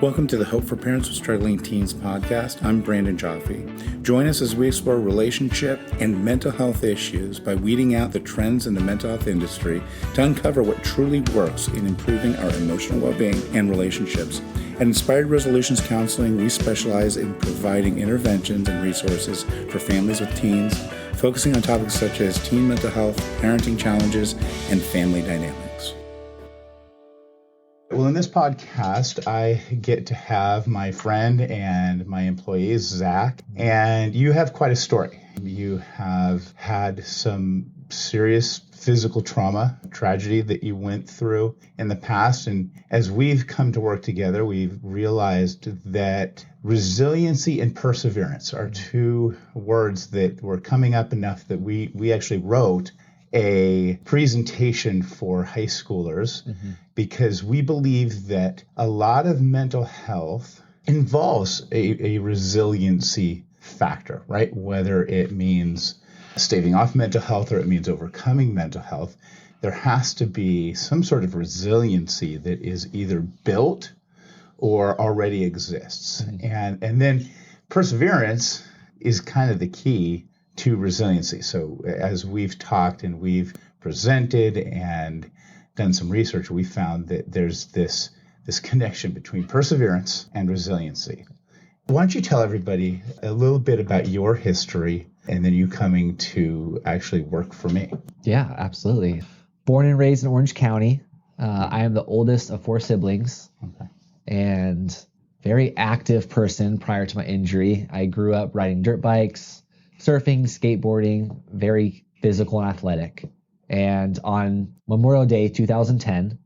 Welcome to the Hope for Parents with Struggling Teens podcast. I'm Brandon Jaffe. Join us as we explore relationship and mental health issues by weeding out the trends in the mental health industry to uncover what truly works in improving our emotional well-being and relationships. At Inspired Resolutions Counseling, we specialize in providing interventions and resources for families with teens, focusing on topics such as teen mental health, parenting challenges, and family dynamics. Well, in this podcast, I get to have my friend and my employee, Zack, and you have quite a story. You have had some serious physical trauma, tragedy that you went through in the past. And as we've come to work together, we've realized that resiliency and perseverance are two words that were coming up enough that we actually wrote a presentation for high schoolers because we believe that a lot of mental health involves a resiliency factor, right? Whether it means staving off mental health or it means overcoming mental health, there has to be some sort of resiliency that is either built or already exists. And then perseverance is kind of the key to resiliency. So as we've talked and we've presented and done some research, we found that there's this connection between perseverance and resiliency. Why don't you tell everybody a little bit about your history and then you coming to actually work for me? Yeah, absolutely. Born and raised in Orange County. I am the oldest of four siblings and very active person prior to my injury. I grew up riding dirt bikes, surfing, skateboarding, very physical and athletic. And on Memorial Day 2010,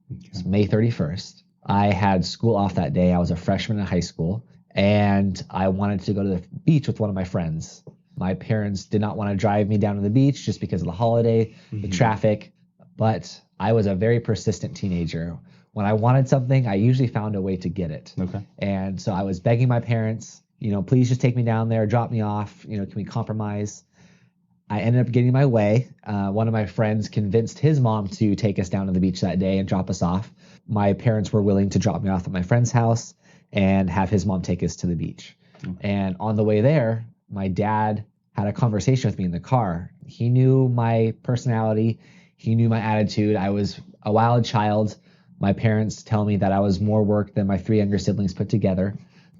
May 31st, I had school off that day. I was a freshman in high school, and I wanted to go to the beach with one of my friends. My parents did not want to drive me down to the beach just because of the holiday, the traffic, but I was a very persistent teenager. When I wanted something, I usually found a way to get it. And so I was begging my parents, please just take me down there, drop me off, can we compromise? I ended up getting my way. One of my friends convinced his mom to take us down to the beach that day and drop us off. My parents were willing to drop me off at my friend's house and have his mom take us to the beach. And on the way there, my dad had a conversation with me in the car. He knew my personality. He knew my attitude. I was a wild child. My parents tell me that I was more work than my three younger siblings put together.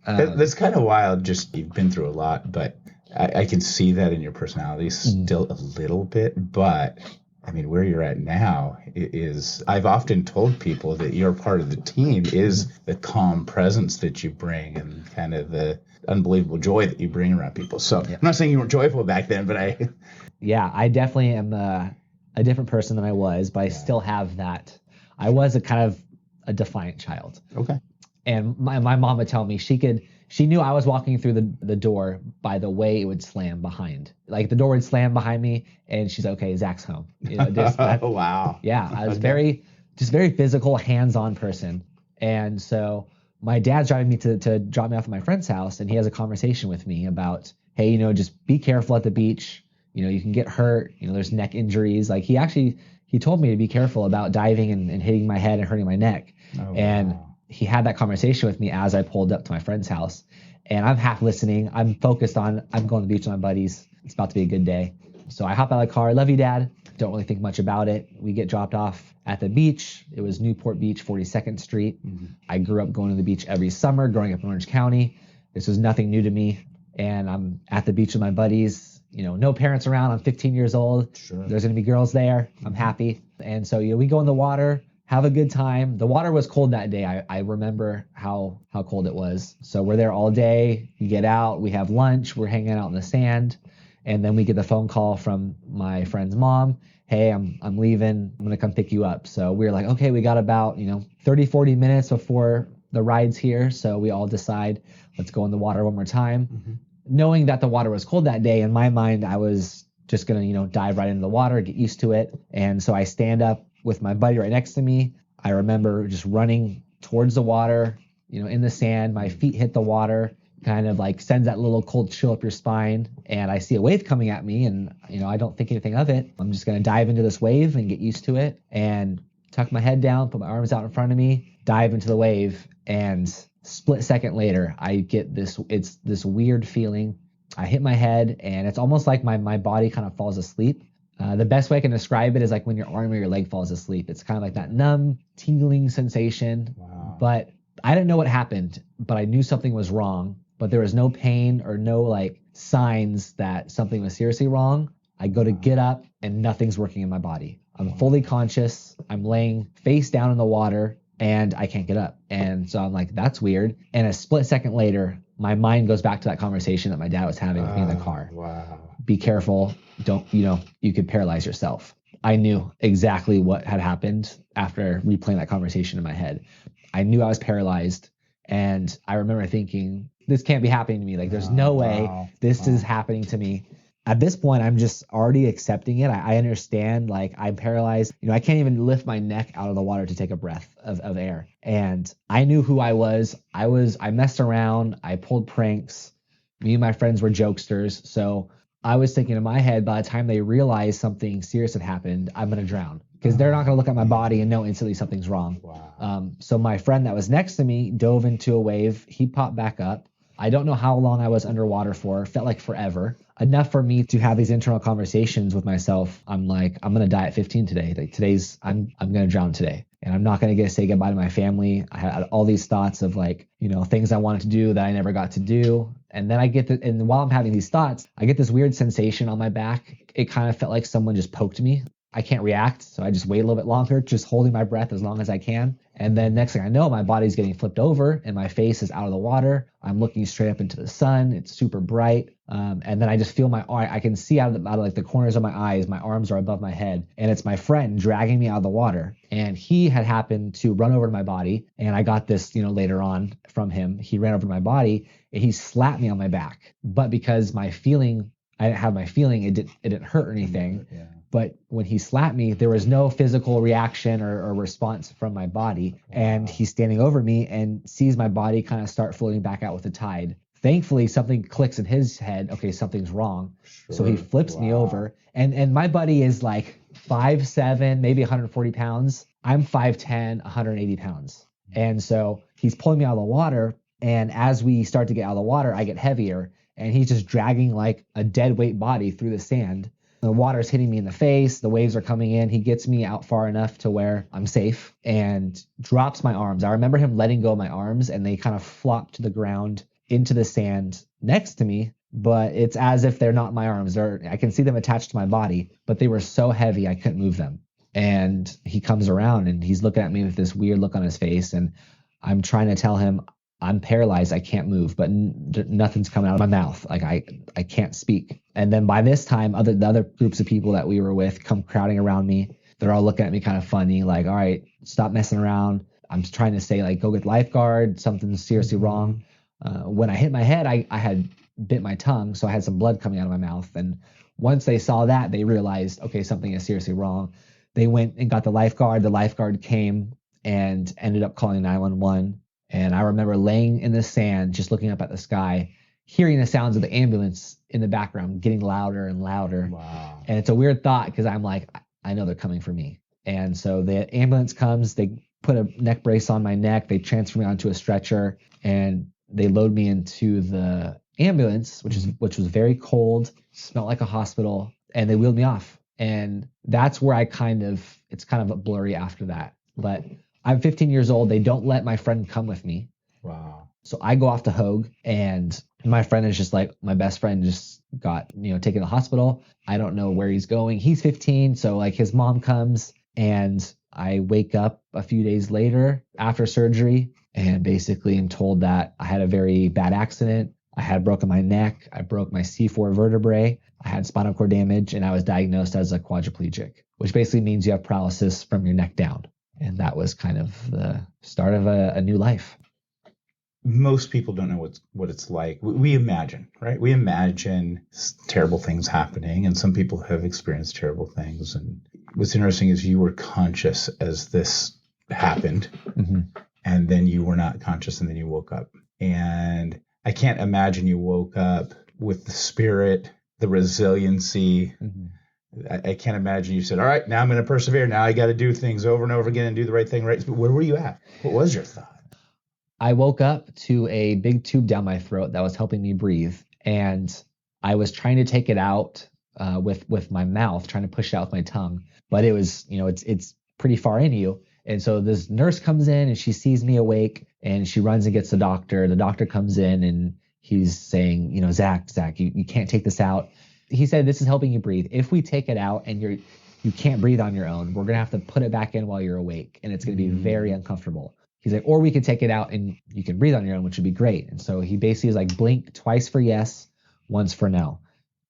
That's kind of wild. Just you've been through a lot, but I can see that in your personality still a little bit. But I mean, where you're at now is, I've often told people that you're part of the team is the calm presence that you bring and kind of the unbelievable joy that you bring around people. So I'm not saying you weren't joyful back then, but I definitely am a different person than I was, but I still have that. I was a kind of a defiant child. And my mom would tell me she knew I was walking through the door by the way it would slam behind. Like the door would slam behind me and she's like, okay, Zach's home. Wow. Yeah, I was very physical, hands-on person. And so my dad's driving me to drop me off at my friend's house, and he has a conversation with me about, hey, just be careful at the beach. You can get hurt. There's neck injuries. Like he told me to be careful about diving and hitting my head and hurting my neck. Wow. He had that conversation with me as I pulled up to my friend's house, and I'm half listening. I'm focused on, I'm going to the beach with my buddies. It's about to be a good day. So I hop out of the car. Love you, Dad. Don't really think much about it. We get dropped off at the beach. It was Newport Beach, 42nd Street. I grew up going to the beach every summer, growing up in Orange County. This was nothing new to me. And I'm at the beach with my buddies. No parents around. I'm 15 years old. There's going to be girls there. I'm happy. And so, we go in the water, have a good time. The water was cold that day. I remember how cold it was. So we're there all day. We get out, we have lunch, we're hanging out in the sand. And then we get the phone call from my friend's mom. Hey, I'm leaving. I'm going to come pick you up. So we were like, okay, we got about, 30, 40 minutes before the ride's here. So we all decide, let's go in the water one more time. Knowing that the water was cold that day, in my mind, I was just going to, dive right into the water, get used to it. And so I stand up with my buddy right next to me. I remember just running towards the water, in the sand. My feet hit the water, kind of like sends that little cold chill up your spine. And I see a wave coming at me, and I don't think anything of it. I'm just going to dive into this wave and get used to it and tuck my head down, put my arms out in front of me, dive into the wave. And Split second later, I get it's this weird feeling. I hit my head, and it's almost like my body kind of falls asleep. The best way I can describe it is like when your arm or your leg falls asleep. It's kind of like that numb, tingling sensation. Wow. But I didn't know what happened, but I knew something was wrong. But there was no pain or no like signs that something was seriously wrong. I go to get up, and nothing's working in my body. I'm fully conscious. I'm laying face down in the water, and I can't get up. And so I'm like, that's weird. And a split second later, my mind goes back to that conversation that my dad was having with me in the car. Wow. Be careful. Don't, you could paralyze yourself. I knew exactly what had happened after replaying that conversation in my head. I knew I was paralyzed. And I remember thinking, this can't be happening to me. Like, there's no way this is happening to me. At this point, I'm just already accepting it. I understand, like, I'm paralyzed. I can't even lift my neck out of the water to take a breath of air. And I knew who I was. I messed around. I pulled pranks. Me and my friends were jokesters. So I was thinking in my head, by the time they realize something serious had happened, I'm going to drown. Because they're not going to look at my body and know instantly something's wrong. Wow. So my friend that was next to me dove into a wave. He popped back up. I don't know how long I was underwater for. Felt like forever. Enough for me to have these internal conversations with myself. I'm like, I'm going to die at 15 today. Like I'm going to drown today. And I'm not going to get to say goodbye to my family. I had all these thoughts of like, things I wanted to do that I never got to do. And then and while I'm having these thoughts, I get this weird sensation on my back. It kind of felt like someone just poked me. I can't react, so I just wait a little bit longer, just holding my breath as long as I can. And then next thing I know, my body's getting flipped over and my face is out of the water. I'm looking straight up into the sun. It's super bright. And then I just feel I can see out of like the corners of my eyes, my arms are above my head, and it's my friend dragging me out of the water. And he had happened to run over to my body, and I got this, later on from him. He ran over to my body and he slapped me on my back. But because I didn't have my feeling, it didn't hurt or anything. Yeah. But when he slapped me, there was no physical reaction or response from my body. Wow. And he's standing over me and sees my body kind of start floating back out with the tide. Thankfully, something clicks in his head. Okay, something's wrong. Sure. So he flips me over. And my buddy is like 5'7", maybe 140 pounds. I'm 5'10", 180 pounds. And so he's pulling me out of the water. And as we start to get out of the water, I get heavier. And he's just dragging like a dead weight body through the sand. The water's hitting me in the face. The waves are coming in. He gets me out far enough to where I'm safe and drops my arms. I remember him letting go of my arms, and they kind of flop to the ground into the sand next to me. But it's as if they're not my arms. I can see them attached to my body, but they were so heavy I couldn't move them. And he comes around and he's looking at me with this weird look on his face. And I'm trying to tell him I'm paralyzed. I can't move, but nothing's coming out of my mouth. Like I can't speak. And then by this time, the other groups of people that we were with come crowding around me. They're all looking at me kind of funny, like, all right, stop messing around. I'm trying to say, like, go get lifeguard. Something's seriously wrong. When I hit my head, I had bit my tongue, so I had some blood coming out of my mouth. And once they saw that, they realized, okay, something is seriously wrong. They went and got the lifeguard. The lifeguard came and ended up calling 911. And I remember laying in the sand, just looking up at the sky, hearing the sounds of the ambulance in the background getting louder and louder. Wow. And it's a weird thought because I'm like, I know they're coming for me. And so the ambulance comes, they put a neck brace on my neck, they transfer me onto a stretcher, and they load me into the ambulance, which was very cold, smelled like a hospital, and they wheeled me off. And that's where it's kind of blurry after that. But I'm 15 years old. They don't let my friend come with me. Wow. So I go off to Hogue, and my friend is just like, my best friend just got, taken to the hospital. I don't know where he's going. He's 15. So like his mom comes, and I wake up a few days later after surgery, and basically am told that I had a very bad accident. I had broken my neck. I broke my C4 vertebrae. I had spinal cord damage, and I was diagnosed as a quadriplegic, which basically means you have paralysis from your neck down. And that was kind of the start of a new life. Most people don't know what it's like. We imagine, right? We imagine terrible things happening, and some people have experienced terrible things. And what's interesting is you were conscious as this happened, and then you were not conscious, and then you woke up. And I can't imagine you woke up with the spirit, the resiliency. I can't imagine you said, all right, now I'm going to persevere. Now I got to do things over and over again and do the right thing. Right. But where were you at? What was your thought? I woke up to a big tube down my throat that was helping me breathe, and I was trying to take it out with my mouth, trying to push it out with my tongue, but it was, it's pretty far in you. And so this nurse comes in and she sees me awake and she runs and gets the doctor. The doctor comes in and he's saying, Zach, you can't take this out. He said, this is helping you breathe. If we take it out and you can't breathe on your own, we're going to have to put it back in while you're awake. And it's going to be very uncomfortable. He's like, or we can take it out and you can breathe on your own, which would be great. And so he basically is like, blink twice for yes, once for no.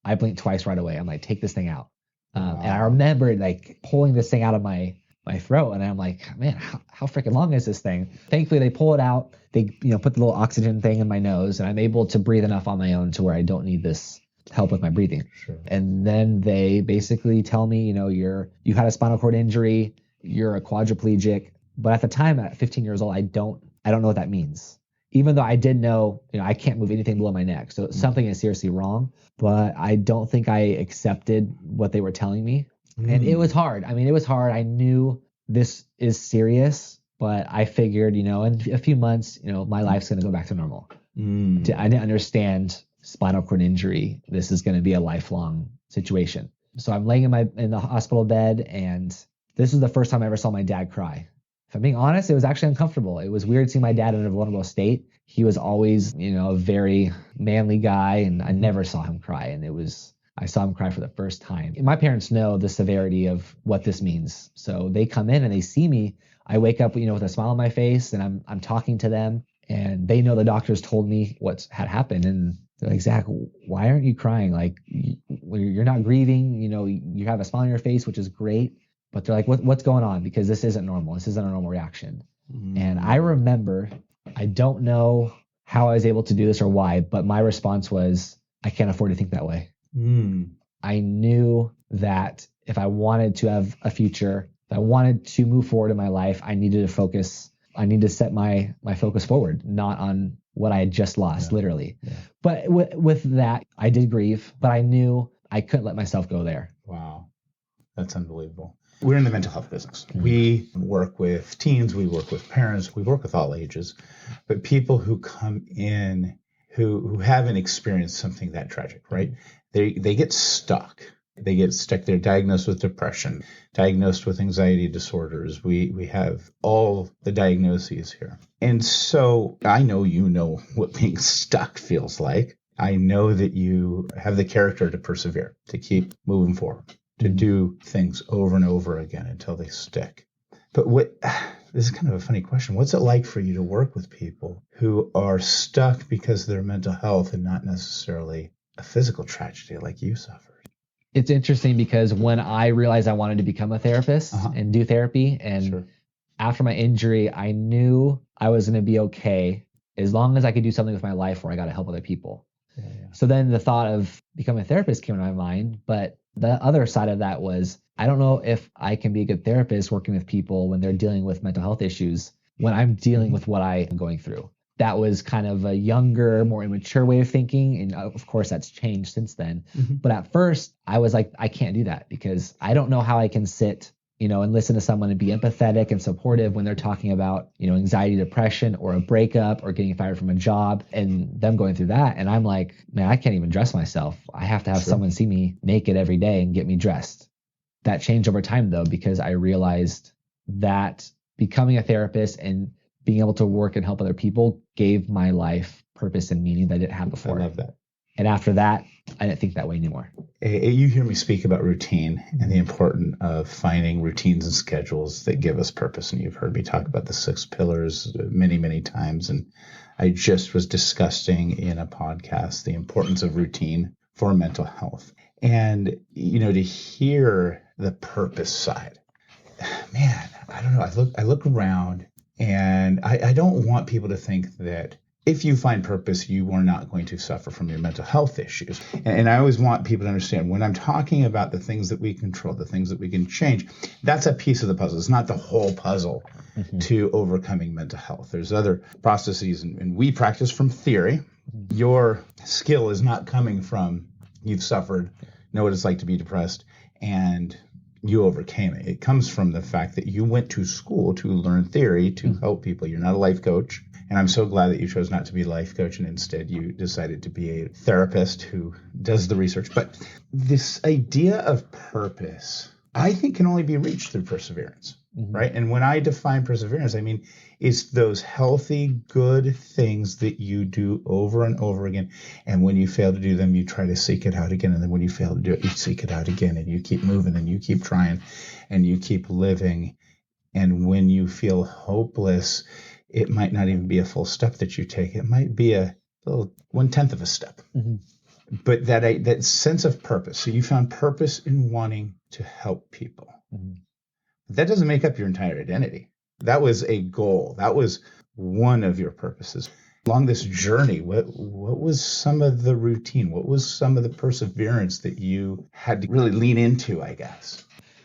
I blinked twice right away. I'm like, take this thing out. And I remember like pulling this thing out of my throat, and I'm like, man, how freaking long is this thing? Thankfully, they pull it out. They put the little oxygen thing in my nose, and I'm able to breathe enough on my own to where I don't need this help with my breathing. Sure. And then they basically tell me, you had a spinal cord injury, you're a quadriplegic. But at the time, at 15 years old, I don't know what that means. Even though I did know, I can't move anything below my neck. So something is seriously wrong, but I don't think I accepted what they were telling me. And it was hard. It was hard. I knew this is serious, but I figured, in a few months, my life's going to go back to normal. I didn't understand spinal cord injury. This is going to be a lifelong situation. So I'm laying in the hospital bed, and this is the first time I ever saw my dad cry. If I'm being honest, it was actually uncomfortable. It was weird seeing my dad in a vulnerable state. He was always, a very manly guy, and I never saw him cry. And I saw him cry for the first time. My parents know the severity of what this means. So they come in and they see me. I wake up, with a smile on my face, and I'm talking to them, and they know the doctors told me what had happened. And they're like, Zach, why aren't you crying? Like, you're not grieving, you have a smile on your face, which is great. But they're like, what's going on? Because this isn't normal. This isn't a normal reaction. And I remember, I don't know how I was able to do this or why, but my response was, I can't afford to think that way. I knew that if I wanted to have a future, if I wanted to move forward in my life, I needed to focus. I need to set my focus forward, not on what I had just lost, literally. Yeah. But with that, I did grieve, but I knew I couldn't let myself go there. Wow. That's unbelievable. We're in the mental health business. We work with teens, we work with parents, we work with all ages, but people who come in who haven't experienced something that tragic, right? They get stuck. They get stuck. They're diagnosed with depression, diagnosed with anxiety disorders. We have all the diagnoses here. And so I know you know what being stuck feels like. I know that you have the character to persevere, to keep moving forward, to do things over and over again until they stick. But this is kind of a funny question. What's it like for you to work with people who are stuck because of their mental health and not necessarily a physical tragedy like you suffered? It's interesting because when I realized I wanted to become a therapist and do therapy, and after my injury, I knew I was going to be okay as long as I could do something with my life where I got to help other people. Yeah. So then the thought of becoming a therapist came to my mind, but the other side of that was, I don't know if I can be a good therapist working with people when they're dealing with mental health issues, when I'm dealing with what I am going through. That was kind of a younger, more immature way of thinking. And of course, that's changed since then. But at first, I was like, I can't do that because I don't know how I can sit, and listen to someone and be empathetic and supportive when they're talking about, anxiety, depression, or a breakup, or getting fired from a job, and them going through that. And I'm like, man, I can't even dress myself. I have to have someone see me naked every day and get me dressed. That changed over time, though, because I realized that becoming a therapist and being able to work and help other people gave my life purpose and meaning that I didn't have before. I love that. And after that, I didn't think that way anymore. You hear me speak about routine and the importance of finding routines and schedules that give us purpose. And you've heard me talk about the 6 pillars many, many times. And I just was discussing in a podcast the importance of routine for mental health. And, to hear the purpose side, man, I don't know. I look around, and I don't want people to think that if you find purpose, you are not going to suffer from your mental health issues. And I always want people to understand, when I'm talking about the things that we control, the things that we can change, that's a piece of the puzzle. It's not the whole puzzle to overcoming mental health. There's other processes, and we practice from theory. Your skill is not coming from you've suffered, know what it's like to be depressed, and you overcame it. It comes from the fact that you went to school to learn theory to help people. You're not a life coach, And I'm so glad that you chose not to be a life coach and instead you decided to be a therapist who does the research. But this idea of purpose, I think, can only be reached through perseverance, right? And when I define perseverance, I mean, it's those healthy, good things that you do over and over again. And when you fail to do them, you try to seek it out again. And then when you fail to do it, you seek it out again, and you keep moving and you keep trying and you keep living. And when you feel hopeless, it might not even be a full step that you take. It might be a little 1/10 of a step. But that sense of purpose. So you found purpose in wanting to help people. That doesn't make up your entire identity. That was a goal. That was one of your purposes. Along this journey, what was some of the routine? What was some of the perseverance that you had to really lean into, I guess?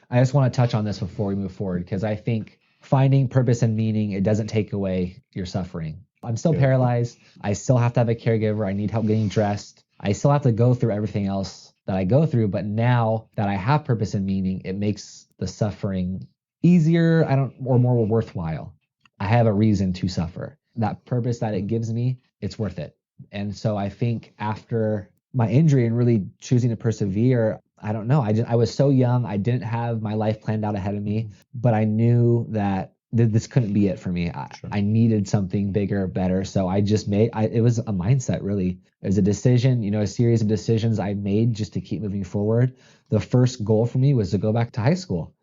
I just want to touch on this before we move forward, because I think finding purpose and meaning, it doesn't take away your suffering. I'm still paralyzed. I still have to have a caregiver. I need help getting dressed. I still have to go through everything else that I go through. But now that I have purpose and meaning, it makes the suffering easier, or more worthwhile. I have a reason to suffer. That purpose that it gives me, it's worth it. And so I think after my injury and really choosing to persevere, I don't know. I was so young. I didn't have my life planned out ahead of me, but I knew that this couldn't be it for me. I needed something bigger, better. So I just it was a mindset, really. It was a decision, a series of decisions I made just to keep moving forward. The first goal for me was to go back to high school.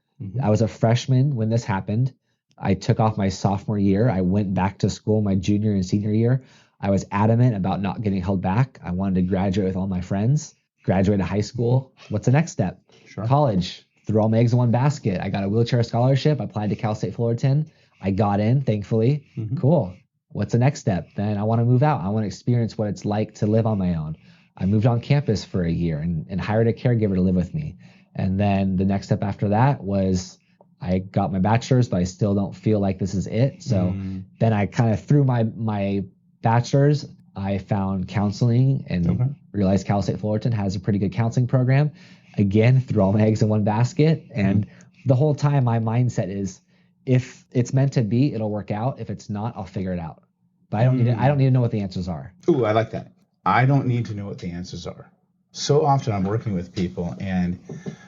I was a freshman when this happened. I took off my sophomore year. I went back to school my junior and senior year. I was adamant about not getting held back. I wanted to graduate with all my friends, graduate high school. What's the next step? College. Threw all my eggs in one basket. I got a wheelchair scholarship. I applied to Cal State Fullerton. I got in, thankfully. Cool. What's the next step? Then I want to move out. I want to experience what it's like to live on my own. I moved on campus for a year and hired a caregiver to live with me. And then the next step after that was I got my bachelor's, but I still don't feel like this is it. So then I kind of through my bachelor's, I found counseling and realized Cal State Fullerton has a pretty good counseling program. Again, threw all my eggs in one basket. And the whole time my mindset is, if it's meant to be, it'll work out. If it's not, I'll figure it out. But I don't need to know what the answers are. Ooh, I like that. I don't need to know what the answers are. So often I'm working with people and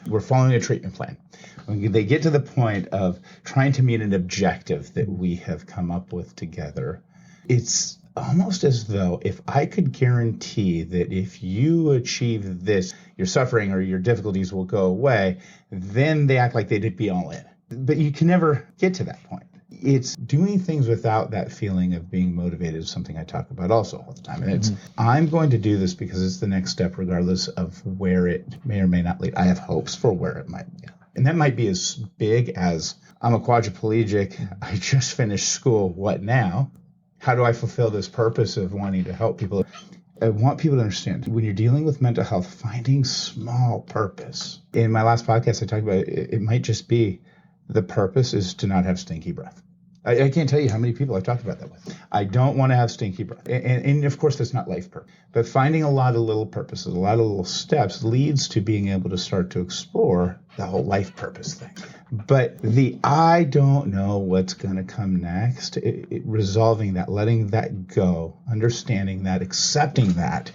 we're following a treatment plan. When they get to the point of trying to meet an objective that we have come up with together, it's almost as though if I could guarantee that if you achieve this, your suffering or your difficulties will go away, then they act like they'd be all in. But you can never get to that point. It's doing things without that feeling of being motivated is something I talk about also all the time. And it's, I'm going to do this because it's the next step, regardless of where it may or may not lead. I have hopes for where it might lead. And that might be as big as, I'm a quadriplegic, I just finished school, what now? How do I fulfill this purpose of wanting to help people? I want people to understand, when you're dealing with mental health, finding small purpose. In my last podcast, I talked about it might just be the purpose is to not have stinky breath. I can't tell you how many people I've talked about that with. I don't want to have stinky breath. And of course, that's not life purpose. But finding a lot of little purposes, a lot of little steps leads to being able to start to explore the whole life purpose thing. But the I don't know what's going to come next, resolving that, letting that go, understanding that, accepting that,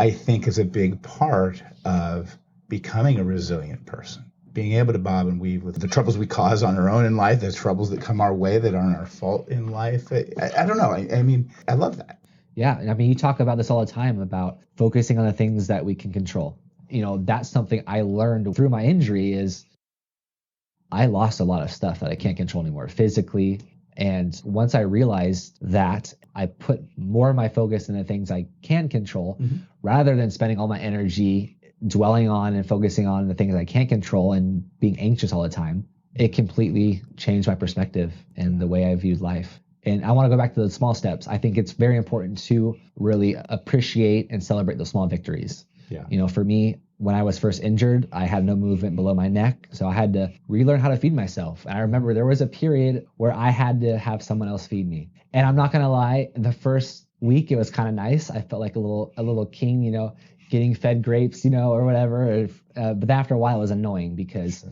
I think is a big part of becoming a resilient person. Being able to bob and weave with the troubles we cause on our own in life, the troubles that come our way that aren't our fault in life. I don't know. I mean, I love that. Yeah. I mean, you talk about this all the time about focusing on the things that we can control. That's something I learned through my injury is I lost a lot of stuff that I can't control anymore physically. And once I realized that, I put more of my focus in the things I can control rather than spending all my energy dwelling on and focusing on the things I can't control and being anxious all the time. It completely changed my perspective and the way I viewed life. And I want to go back to the small steps. I think it's very important to really appreciate and celebrate the small victories. Yeah. For me, when I was first injured, I had no movement below my neck. So I had to relearn how to feed myself. And I remember there was a period where I had to have someone else feed me. And I'm not going to lie, the first week, it was kind of nice. I felt like a little king, getting fed grapes, or whatever. But after a while, it was annoying because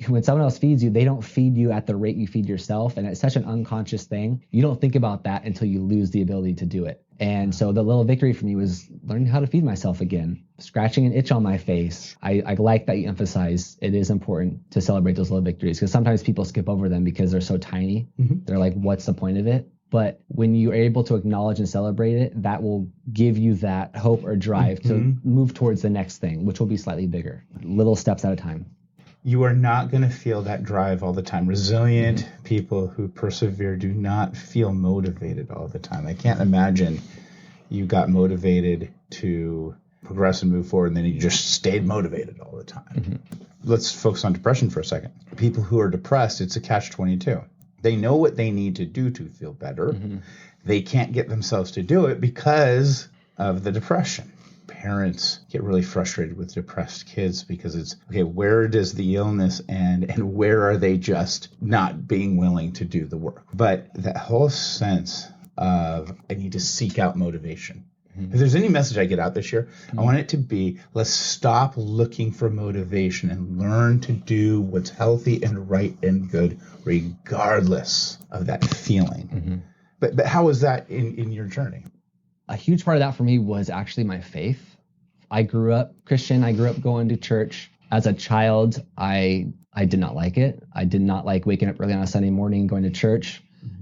when someone else feeds you, they don't feed you at the rate you feed yourself. And it's such an unconscious thing. You don't think about that until you lose the ability to do it. And so the little victory for me was learning how to feed myself again, scratching an itch on my face. I like that you emphasize it is important to celebrate those little victories, because sometimes people skip over them because they're so tiny. They're like, what's the point of it? But when you're able to acknowledge and celebrate it, that will give you that hope or drive to move towards the next thing, which will be slightly bigger, little steps at a time. You are not going to feel that drive all the time. Resilient people who persevere do not feel motivated all the time. I can't imagine you got motivated to progress and move forward and then you just stayed motivated all the time. Let's focus on depression for a second. People who are depressed, it's a catch-22. They know what they need to do to feel better. They can't get themselves to do it because of the depression. Parents get really frustrated with depressed kids because it's, okay, where does the illness end and where are they just not being willing to do the work? But that whole sense of I need to seek out motivation. If there's any message I get out this year, I want it to be, let's stop looking for motivation and learn to do what's healthy and right and good regardless of that feeling. But how was that in your journey? A huge part of that for me was actually my faith. I grew up Christian. I grew up going to church. As a child, I did not like it. I did not like waking up early on a Sunday morning, going to church.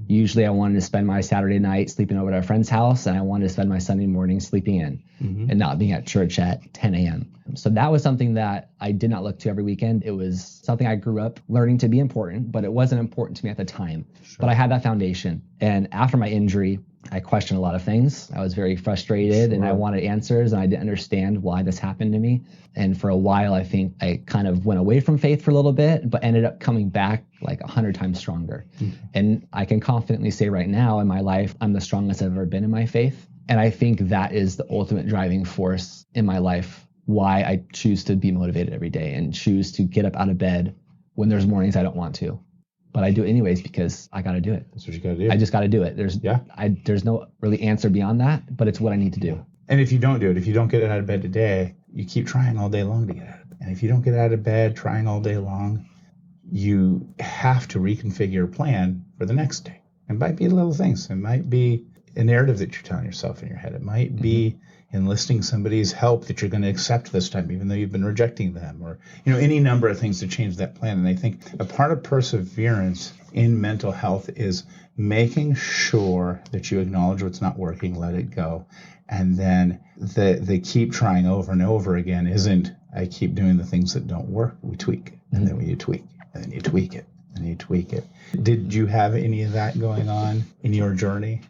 Usually I wanted to spend my Saturday night sleeping over at a friend's house, and I wanted to spend my Sunday morning sleeping in and not being at church at 10 a.m. So that was something that I did not look to every weekend. It was something I grew up learning to be important, but it wasn't important to me at the time. But I had that foundation. And after my injury, I questioned a lot of things. I was very frustrated and I wanted answers, and I didn't understand why this happened to me. And for a while, I think I kind of went away from faith for a little bit, but ended up coming back like 100 times stronger. And I can confidently say right now in my life, I'm the strongest I've ever been in my faith. And I think that is the ultimate driving force in my life, why I choose to be motivated every day and choose to get up out of bed when there's mornings I don't want to. But I do it anyways because I got to do it. That's what you got to do. I just got to do it. There's no really answer beyond that, but it's what I need to do. And if you don't do it, if you don't get out of bed today, you keep trying all day long to get out of bed. And if you don't get out of bed trying all day long, you have to reconfigure a plan for the next day. It might be little things. It might be a narrative that you're telling yourself in your head. It might be enlisting somebody's help that you're going to accept this time, even though you've been rejecting them, or any number of things to change that plan. And I think a part of perseverance in mental health is making sure that you acknowledge what's not working, let it go, and then the keep trying over and over again isn't I keep doing the things that don't work. We tweak, and then you tweak, and then you tweak it, and you tweak it. Did you have any of that going on in your journey?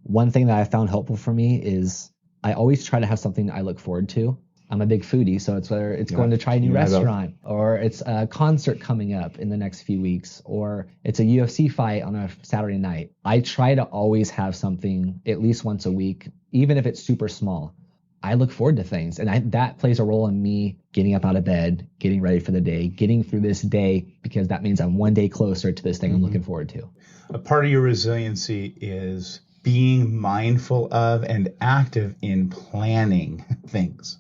One thing that I found helpful for me is I always try to have something I look forward to. I'm a big foodie, so it's whether it's going to try a new restaurant, or it's a concert coming up in the next few weeks, or it's a UFC fight on a Saturday night. I try to always have something at least once a week, even if it's super small. I look forward to things, and that plays a role in me getting up out of bed, getting ready for the day, getting through this day, because that means I'm one day closer to this thing I'm looking forward to. A part of your resiliency is being mindful of and active in planning things,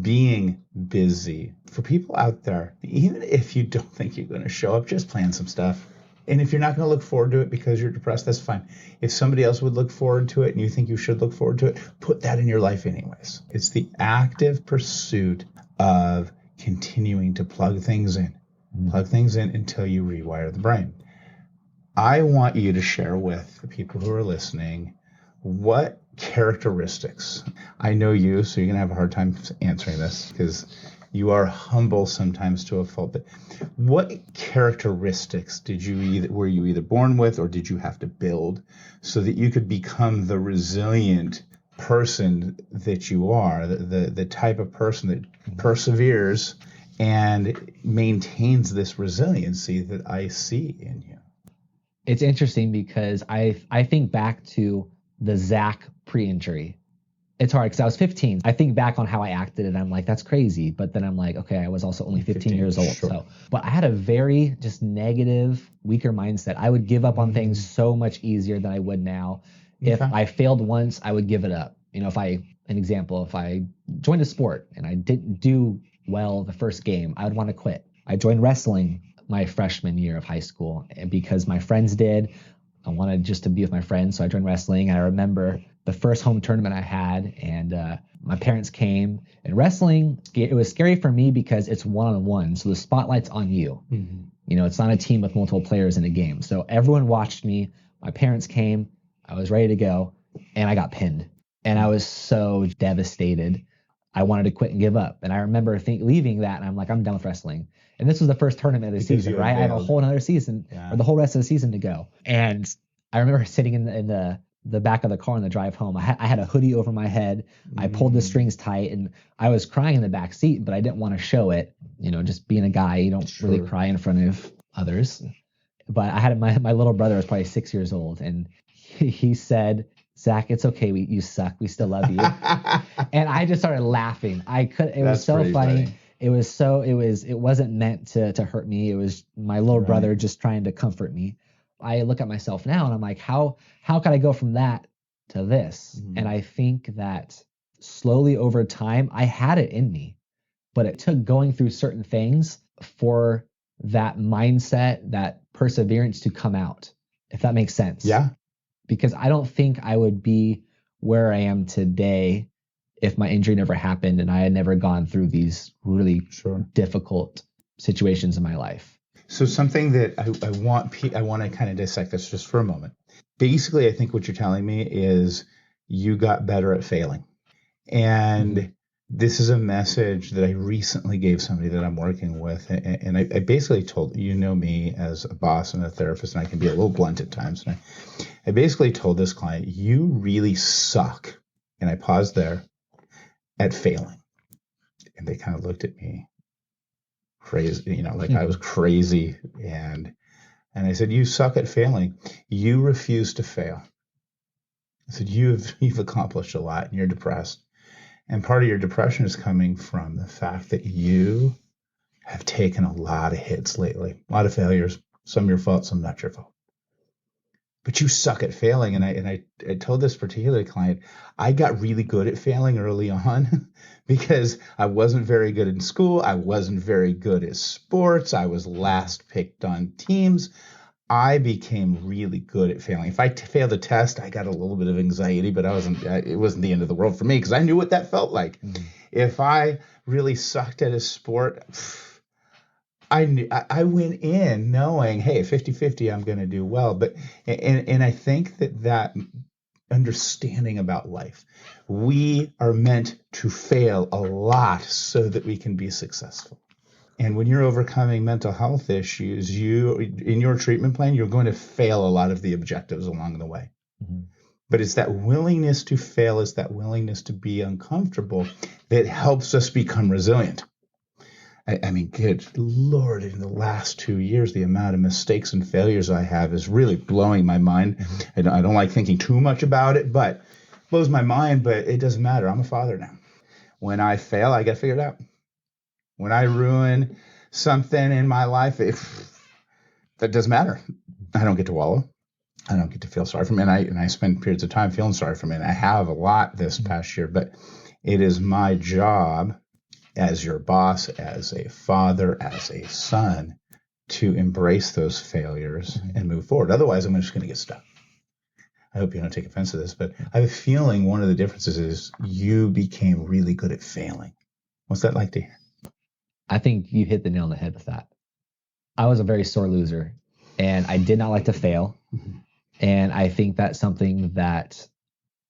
being busy. For people out there, even if you don't think you're going to show up, just plan some stuff. And if you're not going to look forward to it because you're depressed, that's fine. If somebody else would look forward to it and you think you should look forward to it, put that in your life anyways. It's the active pursuit of continuing to plug things in until you rewire the brain. I want you to share with the people who are listening what characteristics. I know you, so you're going to have a hard time answering this because you are humble sometimes to a fault. But what characteristics were you either born with or did you have to build so that you could become the resilient person that you are, the type of person that perseveres and maintains this resiliency that I see in you? It's interesting because I think back to the Zack pre-injury. It's hard because I was 15. I think back on how I acted and I'm like, that's crazy. But then I'm like, okay, I was also only 15 years old. Sure. But I had a very just negative, weaker mindset. I would give up on things so much easier than I would now. If I failed once, I would give it up. If I joined a sport and I didn't do well the first game, I would want to quit. I joined wrestling my freshman year of high school, and because my friends did. I wanted just to be with my friends, so I joined wrestling. And I remember the first home tournament I had, and my parents came. And wrestling, it was scary for me because it's one-on-one, so the spotlight's on you. You know, it's not a team with multiple players in a game. So everyone watched me. My parents came. I was ready to go, and I got pinned. And I was so devastated. I wanted to quit and give up. And I remember leaving that, and I'm like, I'm done with wrestling. And this was the first tournament of the season, right? I have a whole another season, or the whole rest of the season to go. And I remember sitting in the back of the car on the drive home. I had a hoodie over my head. I pulled the strings tight, and I was crying in the back seat, but I didn't want to show it. You know, just being a guy, you don't really cry in front of others. But I had my little brother was probably 6 years old, and he said, Zach, it's okay. You suck. We still love you. And I just started laughing. It was so funny. It wasn't meant to hurt me. It was my little brother just trying to comfort me. I look at myself now and I'm like, how could I go from that to this? And I think that slowly over time, I had it in me, but it took going through certain things for that mindset, that perseverance to come out, if that makes sense. Yeah. Because I don't think I would be where I am today if my injury never happened and I had never gone through these really difficult situations in my life. So something that I want to kind of dissect this just for a moment. Basically, I think what you're telling me is you got better at failing. And this is a message that I recently gave somebody that I'm working with. And I basically told, you know me as a boss and a therapist, and I can be a little blunt at times. And I basically told this client, you really suck. And I paused there at failing. And they kind of looked at me crazy, you know, like I was crazy. And I said, you suck at failing. You refuse to fail. I said, you've accomplished a lot and you're depressed. And part of your depression is coming from the fact that you have taken a lot of hits lately, a lot of failures, some your fault, some not your fault. But you suck at failing. And I told this particular client, I got really good at failing early on because I wasn't very good in school. I wasn't very good at sports. I was last picked on teams. I became really good at failing. If I failed a test, I got a little bit of anxiety, but it wasn't the end of the world for me because I knew what that felt like. If I really sucked at a sport, I went in knowing, hey, 50-50, I'm going to do well. But and I think that understanding about life, we are meant to fail a lot so that we can be successful. And when you're overcoming mental health issues, in your treatment plan, you're going to fail a lot of the objectives along the way. But it's that willingness to fail, it's that willingness to be uncomfortable that helps us become resilient. I mean, good Lord, in the last 2 years, the amount of mistakes and failures I have is really blowing my mind. I don't like thinking too much about it, but it blows my mind, but it doesn't matter. I'm a father now. When I fail, I get figured out. When I ruin something in my life, that doesn't matter. I don't get to wallow. I don't get to feel sorry for me. And I spend periods of time feeling sorry for me. And I have a lot this past year, but it is my job as your boss, as a father, as a son, to embrace those failures and move forward. Otherwise, I'm just going to get stuck. I hope you don't take offense to this, but I have a feeling one of the differences is you became really good at failing. What's that like to hear? I think you hit the nail on the head with that. I was a very sore loser, and I did not like to fail. And I think that's something that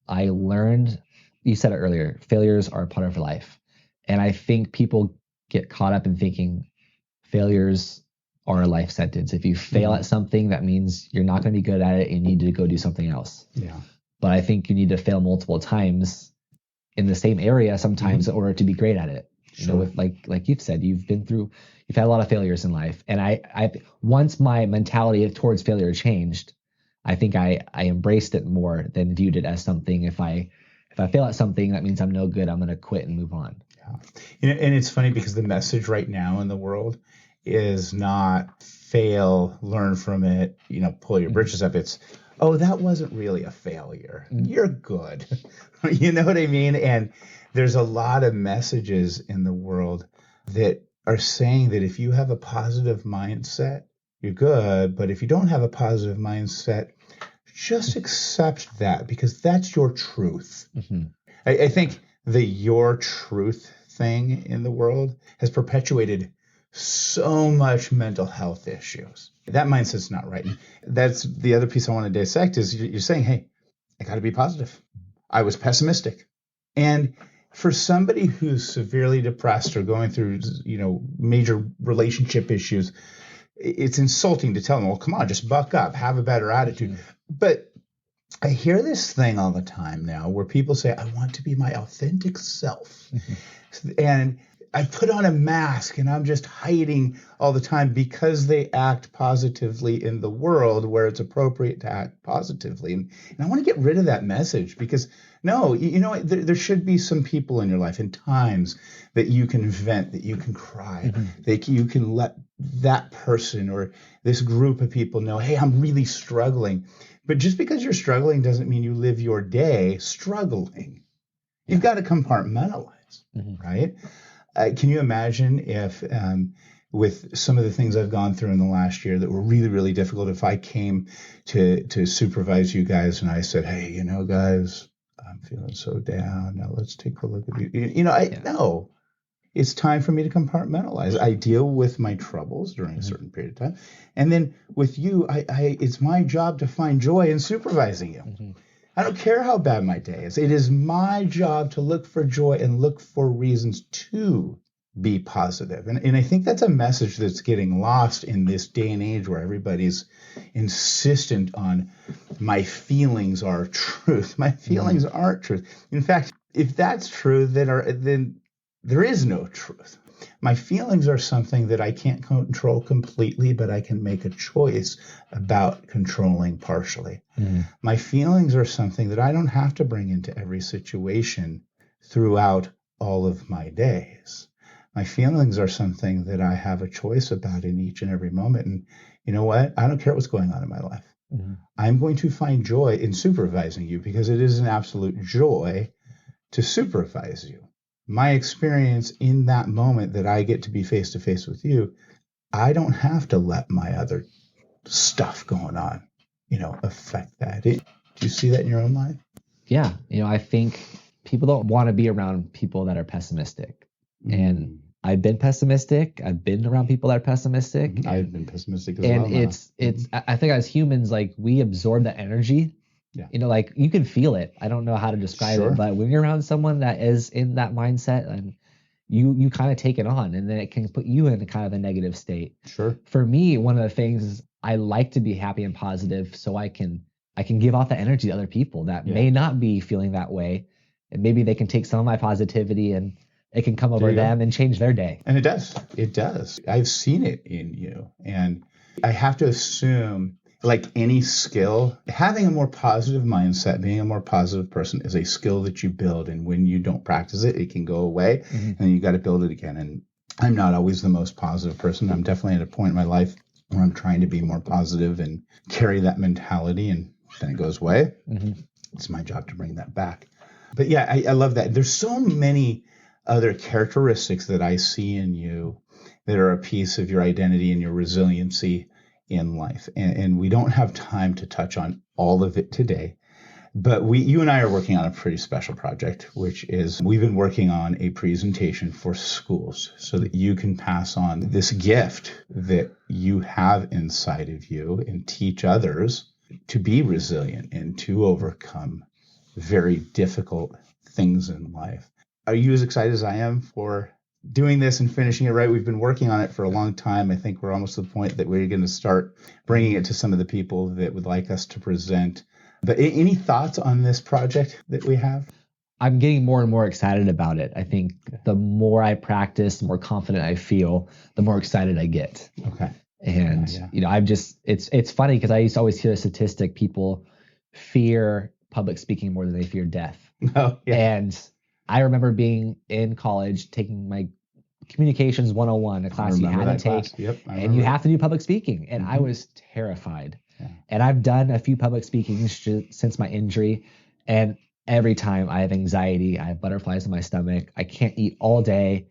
I learned. You said it earlier, failures are a part of life. And I think people get caught up in thinking failures are a life sentence. If you fail at something, that means you're not going to be good at it and you need to go do something else. Yeah. But I think you need to fail multiple times in the same area sometimes in order to be great at it. You know, with like you've said, you've had a lot of failures in life. And I once my mentality towards failure changed, I think I embraced it more than viewed it as something. If I fail at something, that means I'm no good. I'm going to quit and move on. Yeah. You know, and it's funny because the message right now in the world is not fail, learn from it, you know, pull your britches up. It's, oh, that wasn't really a failure. You're good. You know what I mean? And there's a lot of messages in the world that are saying that if you have a positive mindset, you're good. But if you don't have a positive mindset, just accept that because that's your truth. Mm-hmm. I think the your truth thing in the world has perpetuated so much mental health issues. That mindset's not right. And that's the other piece I want to dissect is you're saying, hey, I got to be positive. I was pessimistic. And for somebody who's severely depressed or going through, major relationship issues, it's insulting to tell them, well, come on, just buck up, have a better attitude. Mm-hmm. But I hear this thing all the time now where people say, I want to be my authentic self. Mm-hmm. And I put on a mask and I'm just hiding all the time because they act positively in the world where it's appropriate to act positively. And I want to get rid of that message because no, there should be some people in your life and times that you can vent, that you can cry, mm-hmm. that you can let that person or this group of people know, hey, I'm really struggling. But just because you're struggling doesn't mean you live your day struggling. You've got to compartmentalize, mm-hmm. right? Can you imagine if with some of the things I've gone through in the last year that were really, really difficult, if I came to supervise you guys and I said, hey, guys, I'm feeling so down. Now let's take a look at you. No, it's time for me to compartmentalize. I deal with my troubles during mm-hmm. a certain period of time. And then with you, it's my job to find joy in supervising you. Mm-hmm. I don't care how bad my day is. It is my job to look for joy and look for reasons to be positive. And I think that's a message that's getting lost in this day and age where everybody's insistent on my feelings are truth. My feelings mm-hmm. aren't truth. In fact, if that's true, then there is no truth. My feelings are something that I can't control completely, but I can make a choice about controlling partially. Mm. My feelings are something that I don't have to bring into every situation throughout all of my days. My feelings are something that I have a choice about in each and every moment. And you know what? I don't care what's going on in my life. Mm-hmm. I'm going to find joy in supervising you because it is an absolute joy to supervise you. My experience in that moment that I get to be face to face with you, I don't have to let my other stuff going on, affect that. Do you see that in your own life? Yeah. I think people don't want to be around people that are pessimistic. Mm. And I've been pessimistic. I've been around people that are pessimistic. Mm-hmm. I've been pessimistic as well. And it's, I think as humans, we absorb that energy. Yeah. You can feel it. I don't know how to describe it, but when you're around someone that is in that mindset and you kind of take it on and then it can put you in kind of a negative state. Sure. For me, one of the things is I like to be happy and positive so I can give off the energy to other people that may not be feeling that way. And maybe they can take some of my positivity and it can come over them and change their day. And it does. It does. I've seen it in you. And I have to assume, like any skill, having a more positive mindset, being a more positive person is a skill that you build. And when you don't practice it, it can go away mm-hmm. and you got to build it again. And I'm not always the most positive person. I'm definitely at a point in my life where I'm trying to be more positive and carry that mentality and then it goes away. Mm-hmm. It's my job to bring that back. But yeah, I love that. There's so many other characteristics that I see in you that are a piece of your identity and your resiliency in life. And we don't have time to touch on all of it today, but you and I are working on a pretty special project, which is we've been working on a presentation for schools so that you can pass on this gift that you have inside of you and teach others to be resilient and to overcome very difficult things in life. Are you as excited as I am for doing this and finishing it right? We've been working on it for a long time. I think we're almost to the point that we're going to start bringing it to some of the people that would like us to present. But any thoughts on this project that we have? I'm getting more and more excited about it. I think the more I practice, the more confident I feel, the more excited I get. Okay. And, it's funny because I used to always hear a statistic, people fear public speaking more than they fear death. Oh, yeah. And I remember being in college taking my communications 101, a class you had to take, and you have to do public speaking. And mm-hmm. I was terrified. Yeah. And I've done a few public speakings since my injury. And every time I have anxiety, I have butterflies in my stomach. I can't eat all day.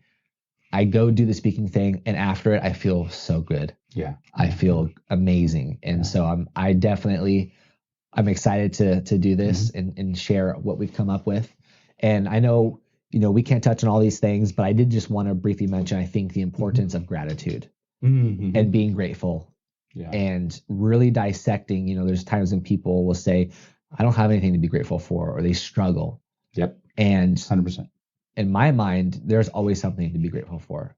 I go do the speaking thing, and after it, I feel so good. Yeah. I feel amazing. And so I'm excited to do this and share what we've come up with. And I know, we can't touch on all these things, but I did just want to briefly mention, I think, the importance of gratitude and being grateful and really dissecting. There's times when people will say, I don't have anything to be grateful for, or they struggle. Yep. And 100%. In my mind, there's always something to be grateful for.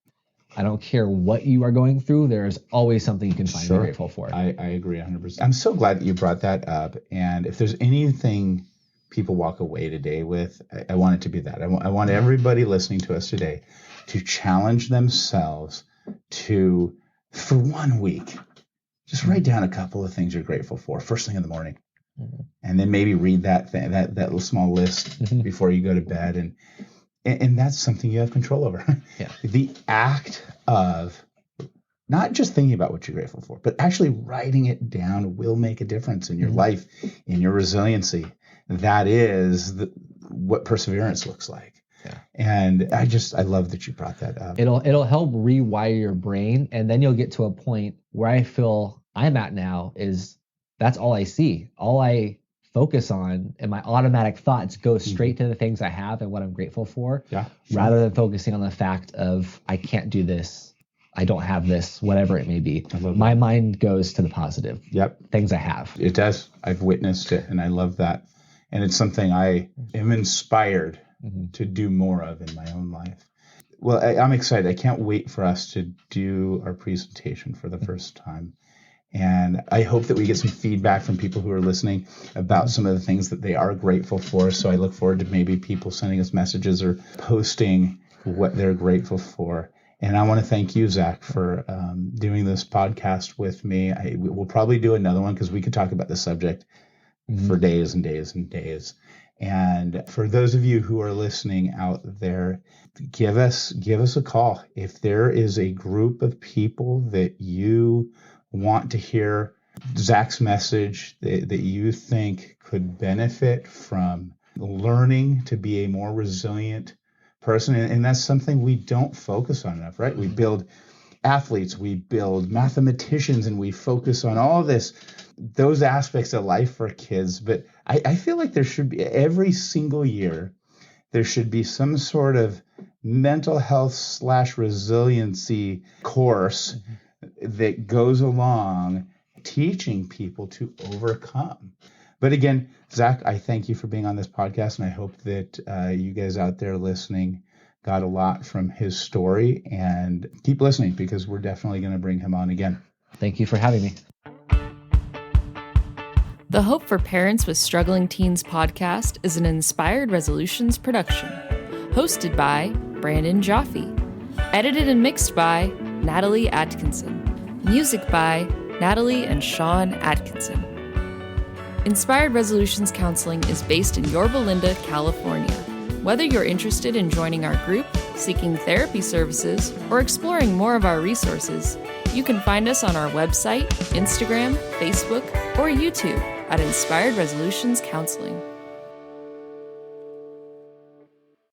I don't care what you are going through. There's always something you can find to be grateful for. I agree 100%. I'm so glad that you brought that up. And if there's anything people walk away today with, I want it to be that. I want everybody listening to us today to challenge themselves to, for 1 week, just write down a couple of things you're grateful for first thing in the morning. And then maybe read that little small list before you go to bed. And that's something you have control over. Yeah. The act of not just thinking about what you're grateful for, but actually writing it down will make a difference in your life, in your resiliency. That is what perseverance looks like. Yeah. And I love that you brought that up. It'll help rewire your brain, and then you'll get to a point where I feel I'm at now is that's all I see. All I focus on, and my automatic thoughts go straight to the things I have and what I'm grateful for, rather than focusing on the fact of I can't do this, I don't have this, whatever it may be. My mind goes to the positive. Yep. Things I have. It does. I've witnessed it, and I love that. And it's something I am inspired to do more of in my own life. Well, I'm excited. I can't wait for us to do our presentation for the first time. And I hope that we get some feedback from people who are listening about some of the things that they are grateful for. So I look forward to maybe people sending us messages or posting what they're grateful for. And I want to thank you, Zack, for doing this podcast with me. We'll probably do another one because we could talk about the subject for days and days and days. And for those of you who are listening out there, give us a call. If there is a group of people that you want to hear Zack's message that you think could benefit from learning to be a more resilient person, and that's something we don't focus on enough, right? We build athletes, we build mathematicians, and we focus on all those aspects of life for kids. But I feel like there should be, every single year, there should be some sort of mental health / resiliency course that goes along teaching people to overcome. But again, Zack, I thank you for being on this podcast, and I hope that you guys out there listening got a lot from his story, and keep listening because we're definitely going to bring him on again. Thank you for having me. The Hope for Parents with Struggling Teens podcast is an Inspired Resolutions production, hosted by Brandon Jaffe, edited and mixed by Natalie Atkinson, music by Natalie and Sean Atkinson. Inspired Resolutions Counseling is based in Yorba Linda, California. Whether you're interested in joining our group, seeking therapy services, or exploring more of our resources, you can find us on our website, Instagram, Facebook, or YouTube at Inspired Resolutions Counseling.